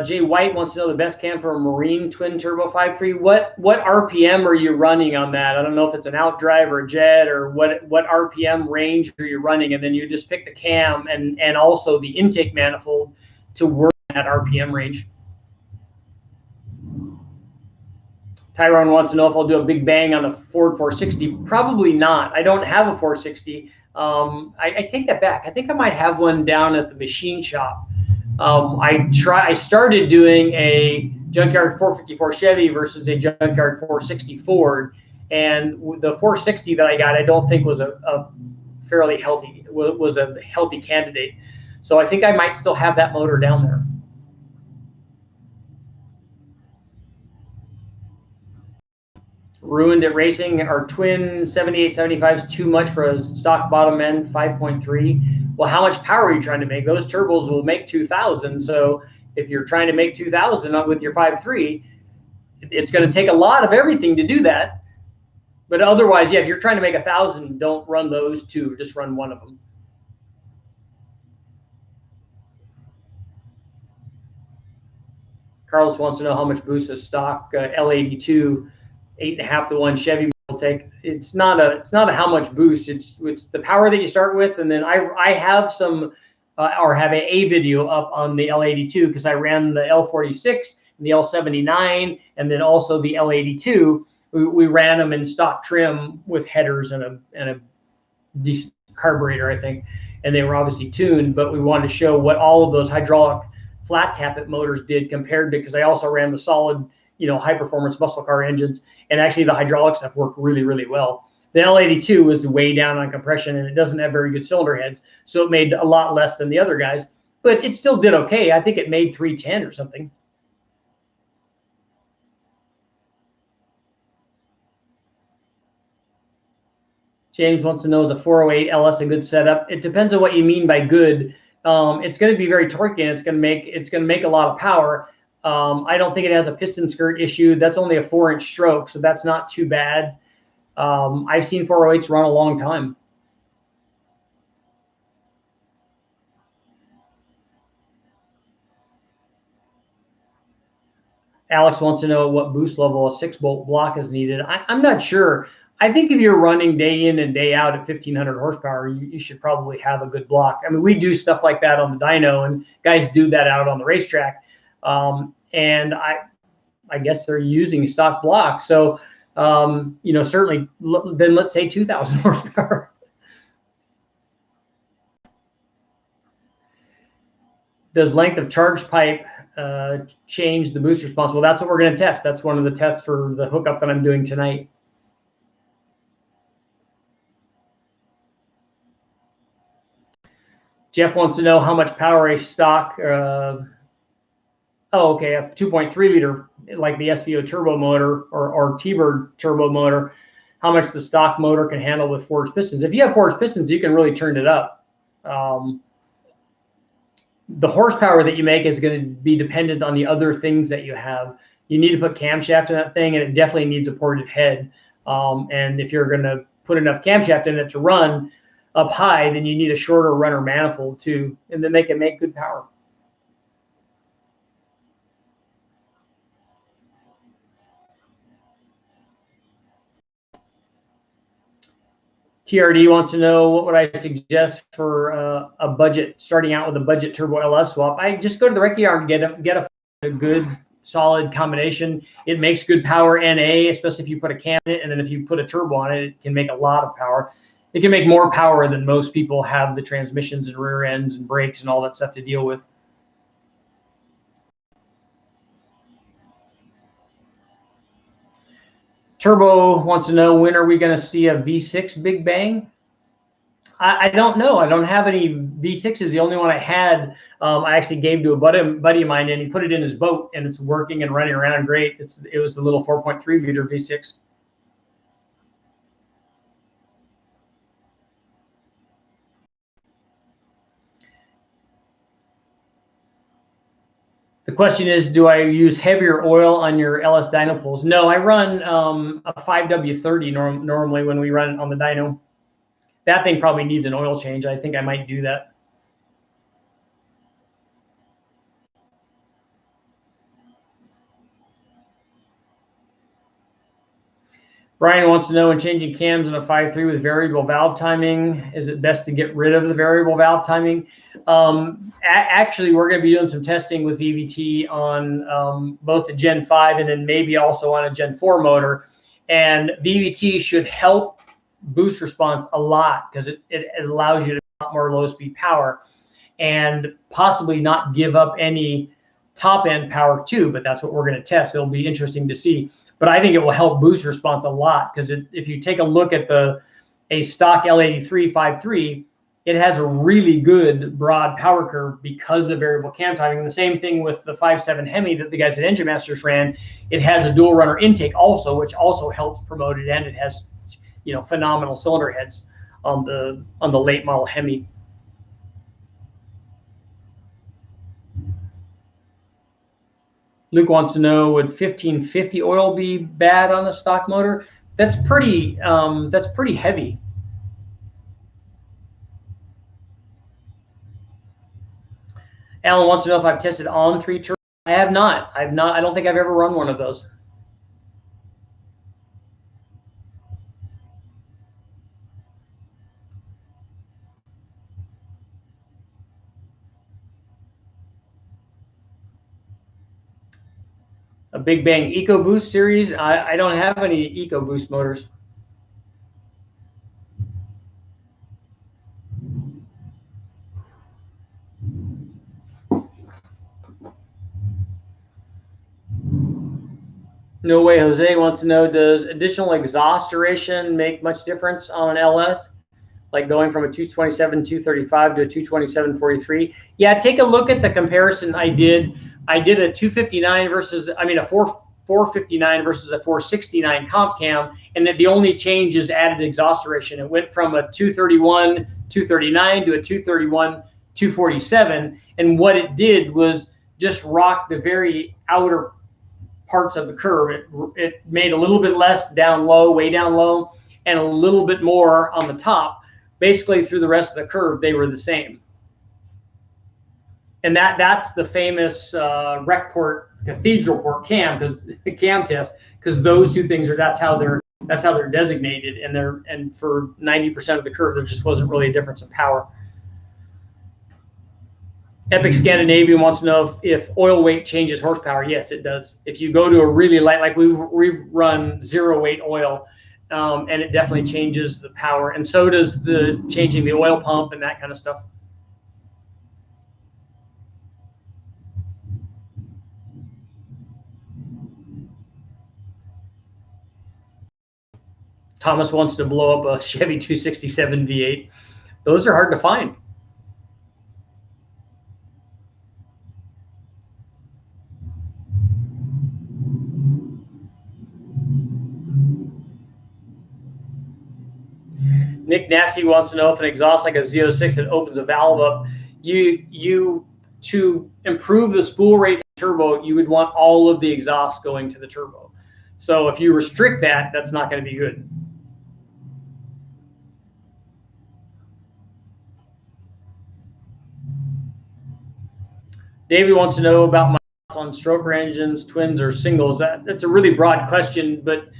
Jay White wants to know the best cam for a Marine twin turbo 5.3. What RPM are you running on that? I don't know if it's an outdrive or a jet, or what RPM range are you running, and then you just pick the cam and also the intake manifold to work that RPM range. Tyrone wants to know if I'll do a big bang on a Ford 460. Probably not. I don't have a 460. I take that back. I think I might have one down at the machine shop. I started doing a junkyard 454 Chevy versus a junkyard 460 Ford, and the 460 that I got, I don't think was a fairly healthy, was a healthy candidate. So I think I might still have that motor down there. Ruined at Racing, our twin 7875 is too much for a stock bottom end 5.3. Well, how much power are you trying to make? Those turbos will make 2,000. So if you're trying to make 2,000 with your 5.3, it's going to take a lot of everything to do that. But otherwise, yeah, if you're trying to make 1,000, don't run those two. Just run one of them. Carlos wants to know how much boost a stock L82 8.5 to 1 Chevy will take. It's not a how much boost. It's the power that you start with, and then I have some or have a video up on the L82 because I ran the L46 and the L79 and then also the L82. We ran them in stock trim with headers and a decent carburetor, I think, and they were obviously tuned. But we wanted to show what all of those hydraulic flat tappet motors did compared to, because I also ran the solid, high performance muscle car engines, and actually the hydraulic stuff worked really, really well. The L82 was way down on compression, and it doesn't have very good cylinder heads, so it made a lot less than the other guys, but it still did okay. I think it made 310 or something. James wants to know, is a 408 LS a good setup? It depends on what you mean by good. It's going to be very torquey, and it's going to make a lot of power. I don't think it has a piston skirt issue. That's only a 4-inch stroke, so that's not too bad. I've seen 408s run a long time. Alex wants to know what boost level a 6-bolt block is needed. I'm not sure. I think if you're running day in and day out at 1,500 horsepower, you should probably have a good block. I mean, we do stuff like that on the dyno, and guys do that out on the racetrack. And I guess they're using stock blocks. So, certainly, then let's say 2,000 horsepower. Does length of charge pipe change the boost response? Well, that's what we're going to test. That's one of the tests for the hookup that I'm doing tonight. Jeff wants to know how much power a stock, a 2.3 liter, like the SVO turbo motor or T-Bird turbo motor, how much the stock motor can handle with forged pistons. If you have forged pistons, you can really turn it up. The horsepower that you make is going to be dependent on the other things that you have. You need to put camshaft in that thing, and it definitely needs a ported head. And if you're going to put enough camshaft in it to run up high, then you need a shorter runner manifold too, and then they can make good power. TRD wants to know what would I suggest for a budget, starting out with a budget turbo LS swap. I just go to the wreck yard and get a good solid combination. It makes good power NA, especially if you put a cam in it, and then if you put a turbo on it, it can make a lot of power. It can make more power than most people have the transmissions and rear ends and brakes and all that stuff to deal with. Turbo wants to know, when are we going to see a V6 Big Bang? I don't know. I don't have any V6s. The only one I had, I actually gave to a buddy of mine, and he put it in his boat, and it's working and running around great. It was the little 4.3 liter V6. The question is, do I use heavier oil on your LS dyno pulls? No, I run a 5W30 normally when we run it on the dyno. That thing probably needs an oil change. I think I might do that. Brian wants to know, when changing cams in a 5.3 with variable valve timing, is it best to get rid of the variable valve timing? Actually, we're going to be doing some testing with VVT on both the Gen 5 and then maybe also on a Gen 4 motor. And VVT should help boost response a lot because it allows you to get a lot more low-speed power and possibly not give up any top-end power too, but that's what we're going to test. It'll be interesting to see. But I think it will help boost response a lot, because if you take a look at a stock L83 5.3, it has a really good broad power curve because of variable cam timing. And the same thing with the 5.7 Hemi that the guys at Engine Masters ran. It has a dual runner intake also, which also helps promote it, and it has, you know, phenomenal cylinder heads on the late model Hemi. Luke wants to know, would 1550 oil be bad on the stock motor? That's pretty heavy. Alan wants to know if I've tested on 3 turbos. I have not. I don't think I've ever run one of those. A Big Bang EcoBoost series. I don't have any EcoBoost motors. No Way Jose wants to know, does additional exhaust duration make much difference on an LS? Like going from a 227 235 to a 227 43? Yeah, take a look at the comparison I did. I did a 259 versus, I mean, a 459 versus a 469 comp cam, and the only change is added exhaust duration. It went from a 231 239 to a 231 247, and what it did was just rock the very outer parts of the curve. It made a little bit less down low, way down low, and a little bit more on the top. Basically, through the rest of the curve, they were the same. And that's the famous rec port, cathedral port cam, because the cam test, because those two things that's how they're designated, and for 90% of the curve, there just wasn't really a difference in power. Epic Scandinavian wants to know if oil weight changes horsepower. Yes, it does. If you go to a really light, like we run 0 weight oil, and it definitely changes the power, and so does the changing the oil pump and that kind of stuff. Thomas wants to blow up a Chevy 267 V8. Those are hard to find. Nick Nasty wants to know if an exhaust like a Z06 that opens a valve up, you to improve the spool rate turbo, you would want all of the exhaust going to the turbo. So if you restrict that, that's not going to be good. Davey wants to know about my thoughts on stroker engines, twins or singles. That's a really broad question, but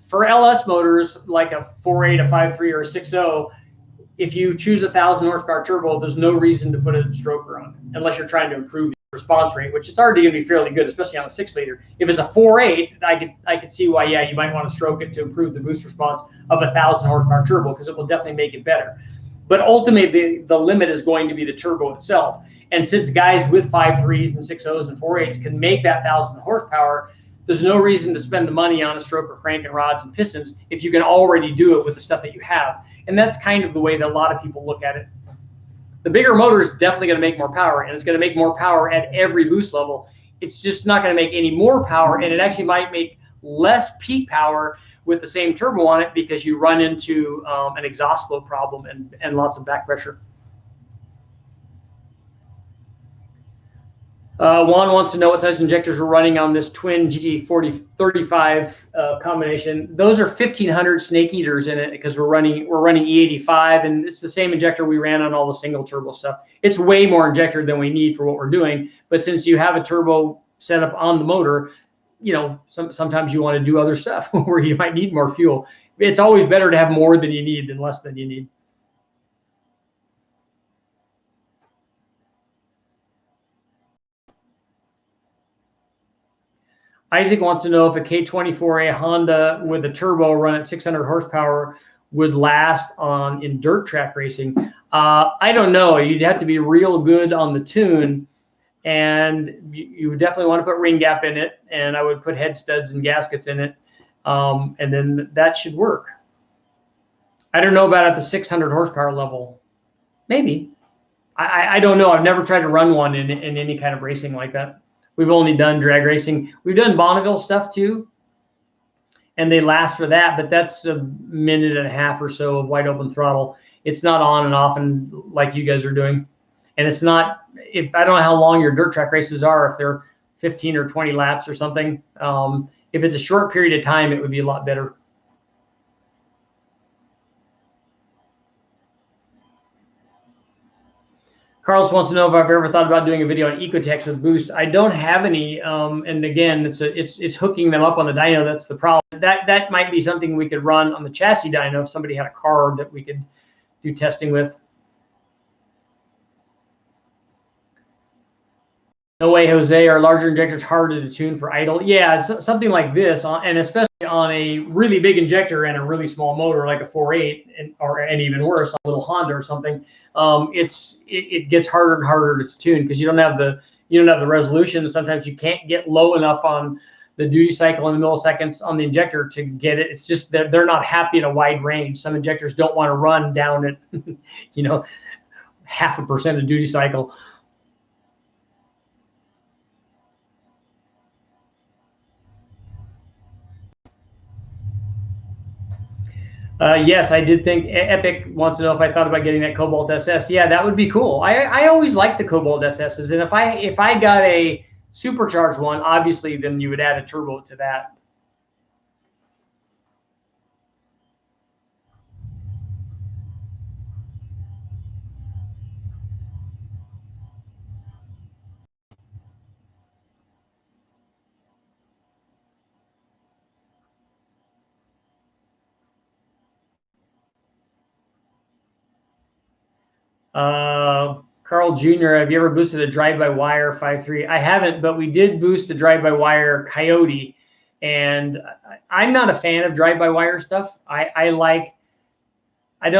for LS motors like a 4.8, a 5.3, or a 6.0, if you choose 1,000 horsepower turbo, there's no reason to put a stroker on it unless you're trying to improve the response rate, which is already going to be fairly good, especially on a 6-liter. If it's a 4.8, I could see why, yeah, you might want to stroke it to improve the boost response of 1,000 horsepower turbo, because it will definitely make it better. But ultimately, the limit is going to be the turbo itself. And since guys with 5.3s and 6.0s and 4.8s can make that 1,000 horsepower, there's no reason to spend the money on a stroker crank and rods and pistons if you can already do it with the stuff that you have. And that's kind of the way that a lot of people look at it. The bigger motor is definitely going to make more power, and it's going to make more power at every boost level. It's just not going to make any more power, and it actually might make less peak power with the same turbo on it, because you run into an exhaust flow problem and lots of back pressure. Juan wants to know what size injectors we're running on this twin GT4035 combination. Those are 1500 snake eaters in it, because we're running E85, and it's the same injector we ran on all the single turbo stuff. It's way more injector than we need for what we're doing, but since you have a turbo setup on the motor, you know, sometimes you want to do other stuff where you might need more fuel. It's always better to have more than you need than less than you need. Isaac wants to know if a K24A Honda with a turbo run at 600 horsepower would last in dirt track racing. I don't know. You'd have to be real good on the tune, and you would definitely want to put ring gap in it, and I would put head studs and gaskets in it, and then that should work. I don't know about at the 600 horsepower level. Maybe. I don't know. I've never tried to run one in any kind of racing like that. We've only done drag racing. We've done Bonneville stuff too, and they last for that, but that's a minute and a half or so of wide open throttle. It's not on and off and like you guys are doing. And it's not, if I don't know how long your dirt track races are, if they're 15 or 20 laps or something. If it's a short period of time, it would be a lot better. Carlos wants to know if I've ever thought about doing a video on Ecotechs with boost. I don't have any, and again, it's hooking them up on the dyno. That's the problem. That might be something we could run on the chassis dyno if somebody had a car that we could do testing with. No way, Jose. Are larger injectors harder to tune for idle? Yeah, something like this, and especially on a really big injector and a really small motor like a 4.8, and even worse, a little Honda or something. It gets harder and harder to tune, because you don't have the resolution. Sometimes you can't get low enough on the duty cycle and the milliseconds on the injector to get it. It's just that they're not happy in a wide range. Some injectors don't want to run down at 0.5% of duty cycle. Yes, I did think Epic wants to know if I thought about getting that Cobalt SS. Yeah, that would be cool. I always liked the Cobalt SSs, and if I got a supercharged one, obviously then you would add a turbo to that. Carl Jr., have you ever boosted a drive-by-wire 5.3? I haven't, but we did boost a drive-by-wire Coyote, and I'm not a fan of drive-by-wire stuff. I don't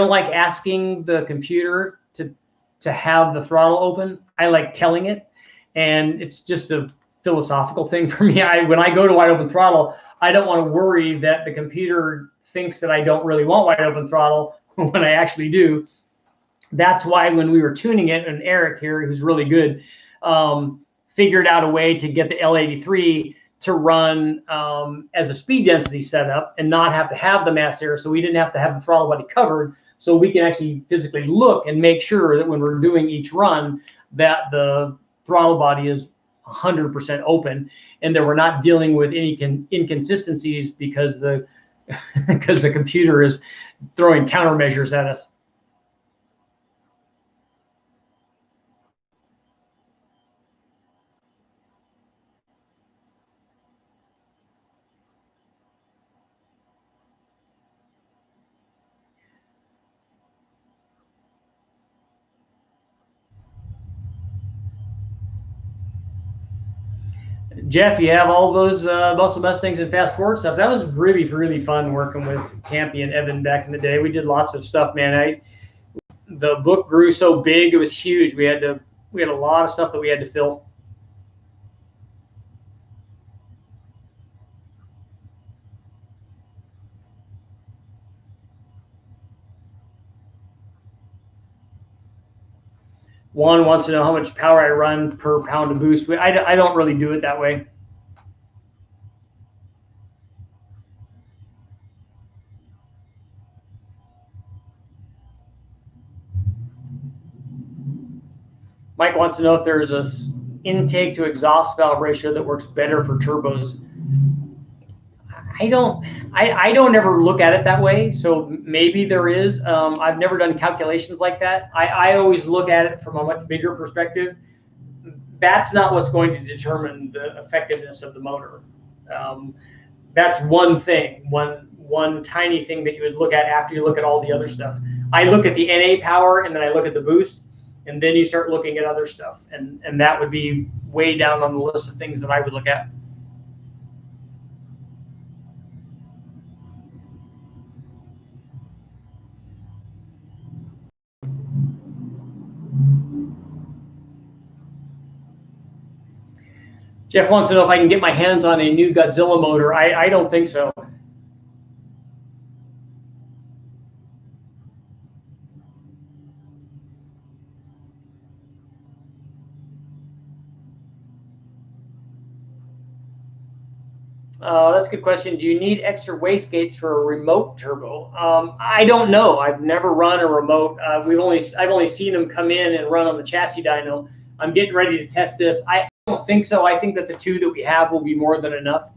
like asking the computer to have the throttle open. I like telling it, and it's just a philosophical thing for me. When I go to wide open throttle, I don't want to worry that the computer thinks that I don't really want wide open throttle when I actually do. That's why when we were tuning it, and Eric here, who's really good, figured out a way to get the L83 to run as a speed density setup and not have to have the mass error. So we didn't have to have the throttle body covered. So we can actually physically look and make sure that when we're doing each run, that the throttle body is 100% open, and that we're not dealing with any inconsistencies because the computer is throwing countermeasures at us. Jeff, you have all those muscle Mustangs and fast forward stuff. That was really, really fun working with Campy and Evan back in the day. We did lots of stuff, man. The book grew so big, it was huge. We had a lot of stuff that we had to fill. Juan wants to know how much power I run per pound of boost. I don't really do it that way. Mike wants to know if there's a intake to exhaust valve ratio that works better for turbos. I don't ever look at it that way. So maybe there is. I've never done calculations like that. I always look at it from a much bigger perspective. That's not what's going to determine the effectiveness of the motor. That's one thing, one tiny thing that you would look at after you look at all the other stuff. I look at the NA power, and then I look at the boost, and then you start looking at other stuff. And that would be way down on the list of things that I would look at. Jeff wants to know if I can get my hands on a new Godzilla motor. I don't think so. That's a good question. Do you need extra wastegates for a remote turbo? I don't know. I've never run a remote. I've only seen them come in and run on the chassis dyno. I'm getting ready to test this. I don't think so. I think that the two that we have will be more than enough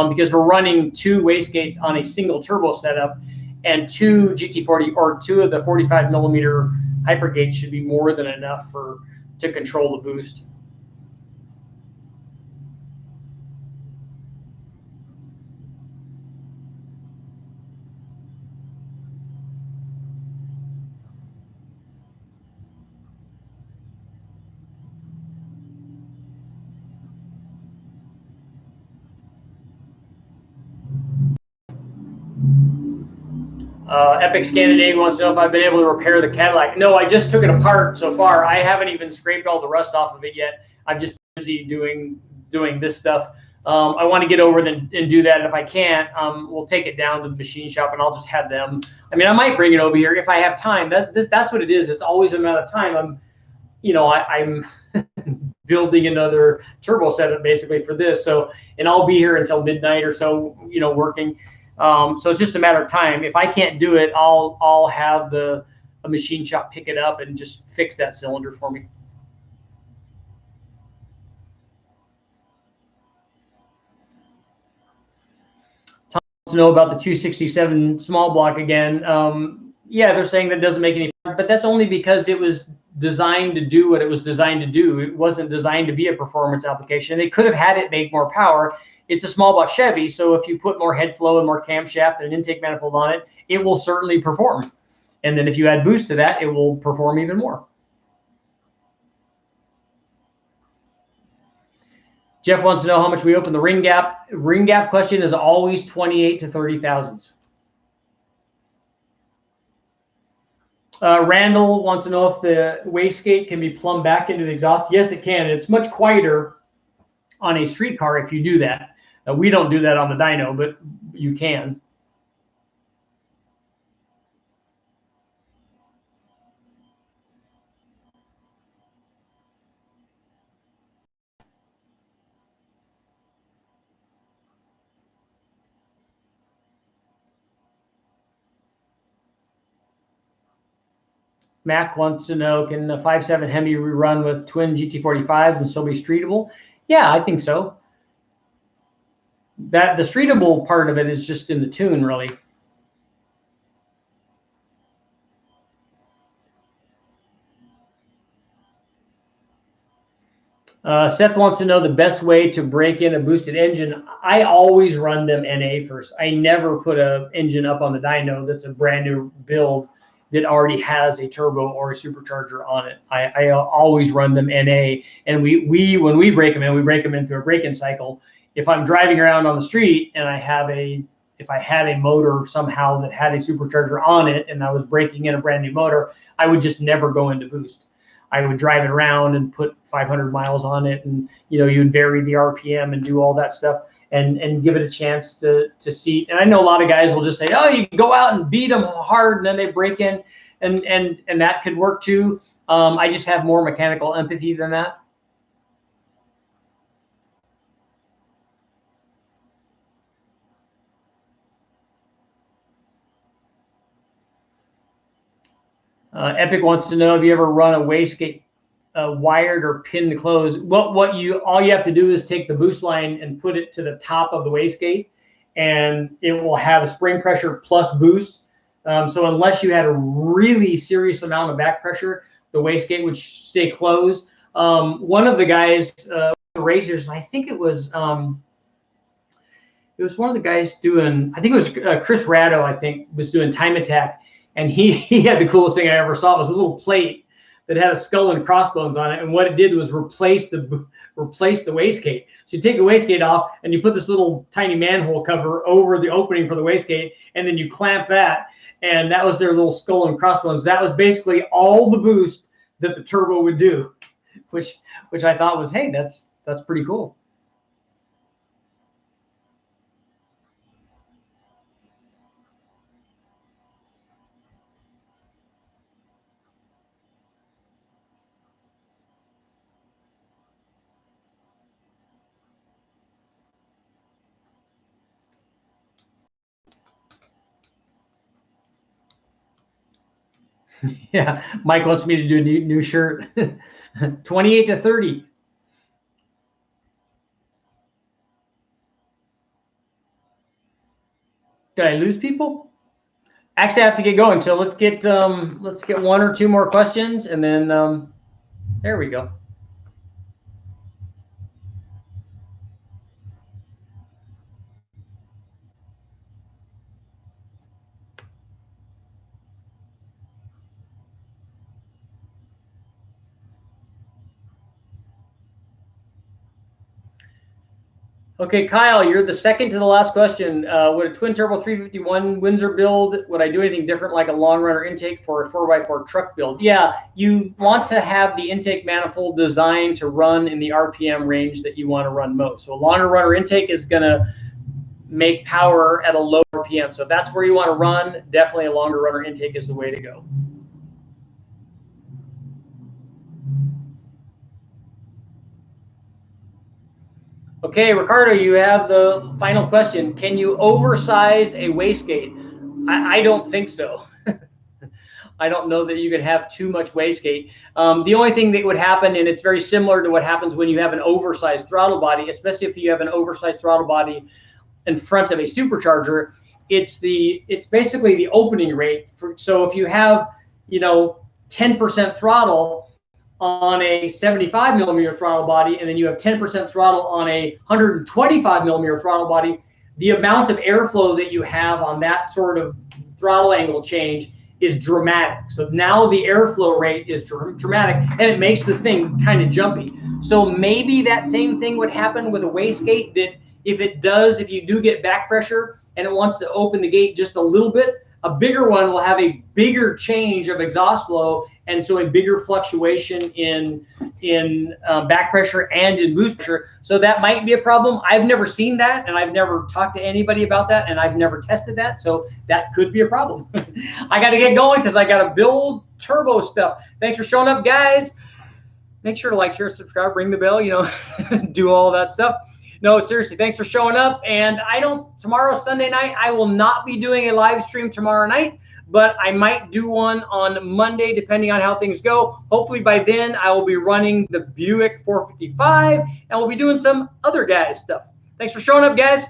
because we're running 2 wastegates on a single turbo setup, and 2 GT40 or 2 of the 45 millimeter hypergates should be more than enough to control the boost. Epic Scandinavia wants to know if I've been able to repair the Cadillac. No, I just took it apart so far. I haven't even scraped all the rust off of it yet. I'm just busy doing this stuff. I want to get over and do that. And if I can't, we'll take it down to the machine shop and I'll just have them. I mean, I might bring it over here if I have time. That's what it is. It's always a matter of time. I'm building another turbo setup basically for this. So, and I'll be here until midnight or so, working. So it's just a matter of time. If I can't do it, I'll have a machine shop pick it up and just fix that cylinder for me. Tom wants to know about the 267 small block again. Yeah, they're saying that doesn't make any, but that's only because it was designed to do what it was designed to do. It wasn't designed to be a performance application. They could have had it make more power. It's a small block Chevy, so if you put more head flow and more camshaft and an intake manifold on it, it will certainly perform. And then if you add boost to that, it will perform even more. Jeff wants to know how much we open the ring gap. Ring gap question is always 28 to 30 thousandths. Randall wants to know if the wastegate can be plumbed back into the exhaust. Yes, it can. It's much quieter on a street car if you do that. We don't do that on the dyno, but you can. Mac wants to know, can the 5.7 Hemi rerun with twin GT45s and still be streetable? Yeah, I think so. The streetable part of it is just in the tune, really. Seth wants to know the best way to break in a boosted engine. I always run them NA first. I never put an engine up on the dyno that's a brand new build that already has a turbo or a supercharger on it. I always run them NA, and we when we break them in, we break them into a break-in cycle. If I'm driving around on the street and if I had a motor somehow that had a supercharger on it and I was breaking in a brand new motor, I would just never go into boost. I would drive it around and put 500 miles on it, and you would vary the RPM and do all that stuff, and give it a chance to seat. And I know a lot of guys will just say, oh, you can go out and beat them hard and then they break in, and that could work too. I just have more mechanical empathy than that. Epic wants to know, have you ever run a wastegate wired or pinned closed? All you have to do is take the boost line and put it to the top of the wastegate, and it will have a spring pressure plus boost. So unless you had a really serious amount of back pressure, the wastegate would stay closed. One of the guys, the racers, I think it was one of the guys doing, I think it was Chris Ratto, I think, was doing Time Attack. And he had the coolest thing I ever saw. It was a little plate that had a skull and crossbones on it, and what it did was replace the wastegate. So you take the wastegate off, and you put this little tiny manhole cover over the opening for the wastegate, and then you clamp that, and that was their little skull and crossbones. That was basically all the boost that the turbo would do, which I thought was, hey, that's pretty cool. Yeah, Mike wants me to do a new shirt. 28 to 30. Did I lose people? Actually, I have to get going. So let's get one or two more questions, and then there we go. Okay, Kyle, you're the second to the last question. Would a twin turbo 351 Windsor build, would I do anything different like a long runner intake for a 4x4 truck build? Yeah, you want to have the intake manifold designed to run in the RPM range that you want to run most. So a longer runner intake is going to make power at a low RPM. So if that's where you want to run, definitely a longer runner intake is the way to go. Okay, Ricardo, you have the final question. Can you oversize a wastegate? I don't think so. I don't know that you can have too much wastegate. The only thing that would happen, and it's very similar to what happens when you have an oversized throttle body, especially if you have an oversized throttle body in front of a supercharger, it's basically the opening rate. So if you have 10% throttle on a 75 millimeter throttle body, and then you have 10% throttle on a 125 millimeter throttle body, the amount of airflow that you have on that sort of throttle angle change is dramatic. So now the airflow rate is dramatic, and it makes the thing kind of jumpy. So maybe that same thing would happen with a wastegate, that if you do get back pressure and it wants to open the gate just a little bit, a bigger one will have a bigger change of exhaust flow, and so a bigger fluctuation in back pressure and in boost pressure. So that might be a problem. I've never seen that, and I've never talked to anybody about that, and I've never tested that. So that could be a problem. I got to get going because I got to build turbo stuff. Thanks for showing up, guys. Make sure to like, share, subscribe, ring the bell, do all that stuff. No, seriously, thanks for showing up. And tomorrow, Sunday night, I will not be doing a live stream tomorrow night, but I might do one on Monday, depending on how things go. Hopefully by then, I will be running the Buick 455, and we'll be doing some other guys' stuff. Thanks for showing up, guys.